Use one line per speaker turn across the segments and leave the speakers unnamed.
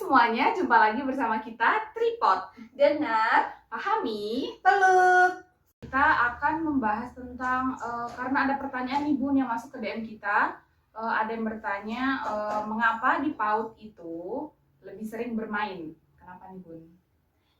semuanya, jumpa lagi bersama kita Tripod.
Dengar,
Pahami,
peluk.
kita akan membahas tentang karena ada pertanyaan nih Bun yang masuk ke DM kita. Ada yang bertanya mengapa di PAUD itu lebih sering bermain? Kenapa nih Bun?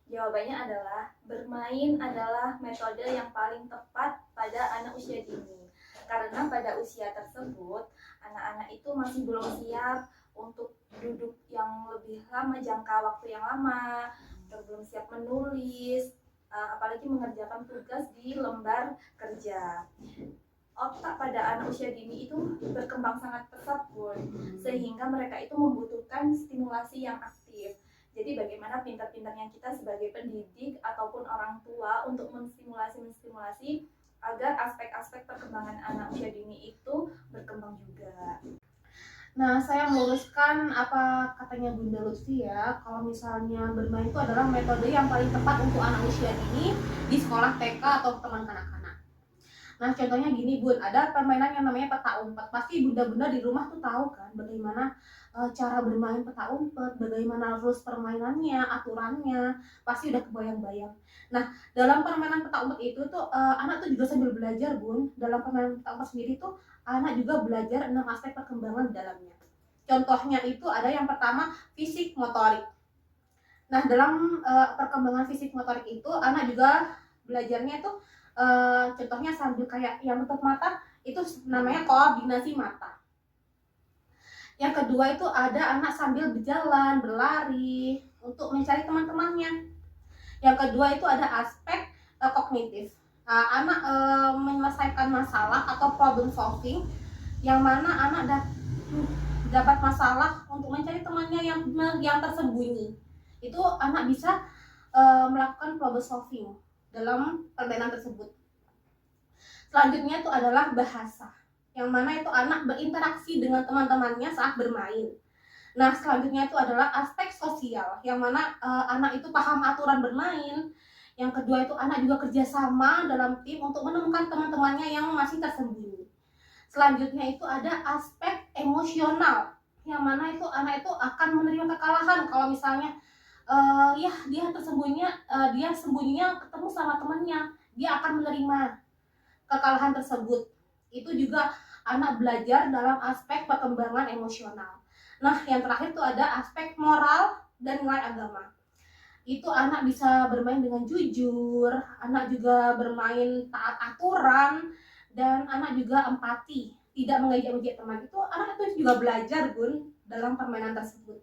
Jawabannya adalah bermain adalah metode yang paling tepat pada anak usia dini. Karena pada usia tersebut, anak-anak itu masih belum siap untuk duduk yang lebih lama, jangka waktu yang lama, belum siap menulis, apalagi mengerjakan tugas di lembar kerja. Otak pada anak usia dini itu berkembang sangat pesat Bun, sehingga mereka itu membutuhkan stimulasi yang aktif. Jadi bagaimana pintar-pintarnya kita sebagai pendidik ataupun orang tua untuk menstimulasi agar aspek-aspek perkembangan anak usia dini itu berkembang juga.
Nah, saya meluruskan apa katanya Bunda Lutfi ya, kalau misalnya bermain itu adalah metode yang paling tepat untuk anak usia dini di sekolah TK atau taman kanak-kanak. Nah, contohnya gini Bun, ada permainan yang namanya peta umpet. Pasti bunda-bunda di rumah tuh tahu kan bagaimana cara bermain peta umpet, bagaimana rules permainannya, aturannya, pasti udah kebayang-bayang. Nah, dalam permainan peta umpet itu tuh anak tuh juga sambil belajar Bun. Dalam permainan peta umpet sendiri tuh anak juga belajar 6 aspek perkembangan di dalamnya. Contohnya itu ada yang pertama fisik motorik. Nah, dalam perkembangan fisik motorik itu anak juga belajarnya itu contohnya sambil kayak yang tutup mata itu namanya koordinasi mata. Yang kedua itu ada anak sambil berjalan, berlari untuk mencari teman-temannya. Yang kedua itu ada aspek kognitif. Anak menyelesaikan masalah atau problem solving, yang mana anak dapat masalah untuk mencari temannya yang tersembunyi. Itu anak bisa melakukan problem solving dalam permainan tersebut. Selanjutnya itu adalah bahasa, yang mana itu anak berinteraksi dengan teman-temannya saat bermain. Nah, selanjutnya itu adalah aspek sosial, yang mana anak itu paham aturan bermain. Yang kedua itu anak juga kerjasama dalam tim untuk menemukan teman-temannya yang masih tersembunyi. Selanjutnya itu ada aspek emosional, yang mana itu anak itu akan menerima kekalahan kalau misalnya dia sembunyinya ketemu sama temannya, dia akan menerima kekalahan tersebut. Itu juga anak belajar dalam aspek perkembangan emosional. Nah, yang terakhir itu ada aspek moral dan nilai agama. Itu anak bisa bermain dengan jujur, anak juga bermain taat aturan, dan anak juga empati, tidak mengejek-ejek teman. Itu anak itu juga belajar Bun dalam permainan tersebut.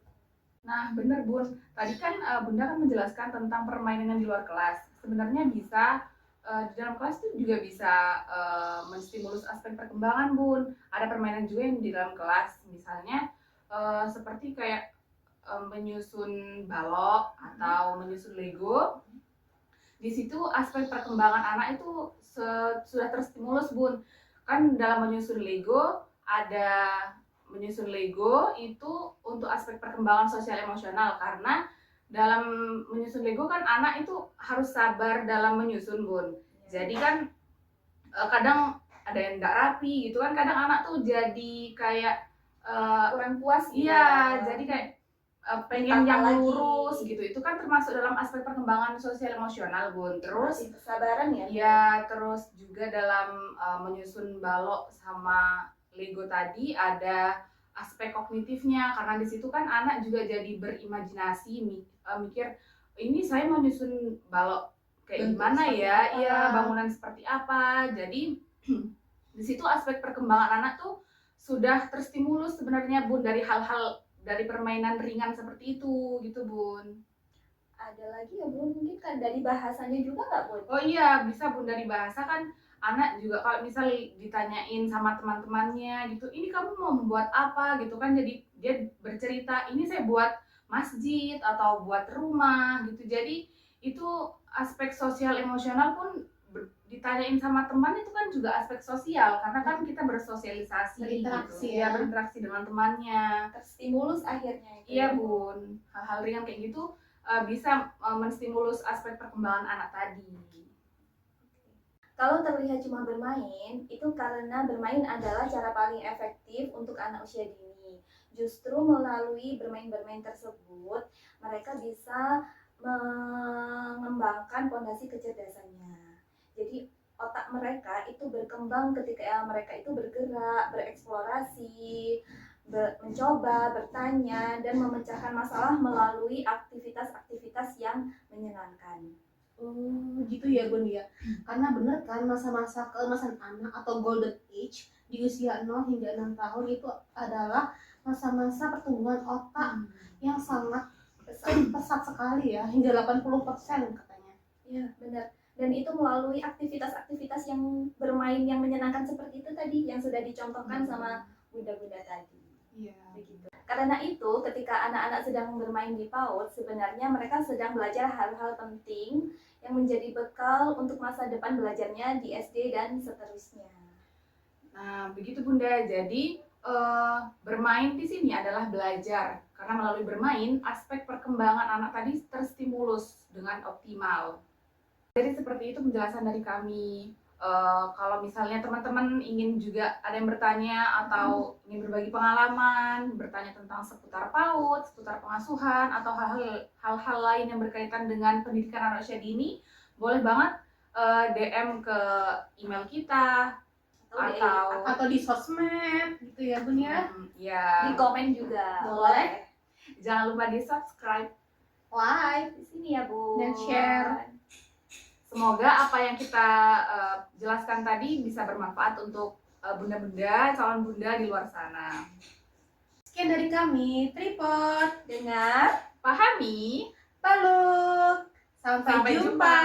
Nah, bener Bun. Tadi kan Bunda kan menjelaskan tentang permainan yang di luar kelas. Sebenarnya bisa di dalam kelas itu juga bisa menstimulus aspek perkembangan Bun. Ada permainan juga yang di dalam kelas, misalnya seperti kayak menyusun balok atau menyusun Lego. Di situ aspek perkembangan anak itu sudah terstimulus Bun. Kan dalam menyusun Lego itu untuk aspek perkembangan sosial emosional, karena dalam menyusun Lego kan anak itu harus sabar dalam menyusun Bun. Jadi kan kadang ada yang nggak rapi gitu kan, kadang anak tuh jadi kayak
Kurang puas gitu.
iya, jadi kayak pengen yang
lagi
lurus gitu. Itu kan termasuk dalam aspek perkembangan sosial emosional Bun. Terus
kesabaran ya.
ya, terus juga dalam menyusun balok sama Lego tadi ada aspek kognitifnya, karena di situ kan anak juga jadi berimajinasi, mikir ini saya mau nyusun balok kayak gimana ya, iya bangunan seperti apa. Jadi di situ aspek perkembangan anak tuh sudah terstimulus sebenarnya Bun, dari hal-hal dari permainan ringan seperti itu gitu Bun.
Ada lagi ya Bun, mungkin kan dari bahasanya juga nggak Bun?
Oh iya, bisa Bun, dari bahasa kan anak juga kalau misal ditanyain sama teman-temannya gitu, ini kamu mau membuat apa gitu kan, jadi dia bercerita ini saya buat masjid atau buat rumah gitu. Jadi itu aspek sosial emosional pun ditanyain sama teman itu kan juga aspek sosial, karena kan kita bersosialisasi
Berinteraksi
gitu. Ya, berinteraksi dengan temannya.
Terstimulus akhirnya itu.
Iya Bun, hal-hal ringan kayak gitu bisa menstimulus aspek perkembangan anak tadi.
Kalau terlihat cuma bermain, itu karena bermain adalah cara paling efektif untuk anak usia dini. Justru melalui bermain-bermain tersebut, mereka bisa mengembangkan fondasi kecerdasannya. Jadi otak mereka itu berkembang ketika mereka itu bergerak, bereksplorasi, mencoba, bertanya, dan memecahkan masalah melalui aktivitas-aktivitas yang menyenangkan.
Oh, gitu ya Bun ya. Karena bener kan masa-masa keemasan anak atau golden age di usia 0 hingga 6 tahun itu adalah masa-masa pertumbuhan otak yang sangat pesat sekali ya, hingga 80% katanya.
Iya, benar. Dan itu melalui aktivitas-aktivitas yang bermain yang menyenangkan seperti itu tadi yang sudah dicontohkan sama bunda-bunda tadi.
Iya.
Begitu. Karena itu, ketika anak-anak sedang bermain di PAUD, sebenarnya mereka sedang belajar hal-hal penting yang menjadi bekal untuk masa depan belajarnya di SD dan seterusnya.
Nah, begitu Bunda. Jadi bermain di sini adalah belajar, karena melalui bermain aspek perkembangan anak tadi terstimulus dengan optimal. Jadi seperti itu penjelasan dari kami. Kalau misalnya teman-teman ingin juga ada yang bertanya atau ingin berbagi pengalaman, bertanya tentang seputar PAUD, seputar pengasuhan, atau hal-hal lain yang berkaitan dengan pendidikan anak usia dini, boleh banget DM ke email kita
Atau di sosmed gitu ya Bun ya.
ya.
Di komen juga
Boleh.
Jangan lupa di subscribe,
Like,
di sini ya Bu.
dan share.
Semoga apa yang kita jelaskan tadi bisa bermanfaat untuk bunda-bunda, calon bunda di luar sana.
Sekian dari kami, Tripod.
Dengar,
Pahami.
Paluk. Sampai
Sampai
jumpa.
jumpa.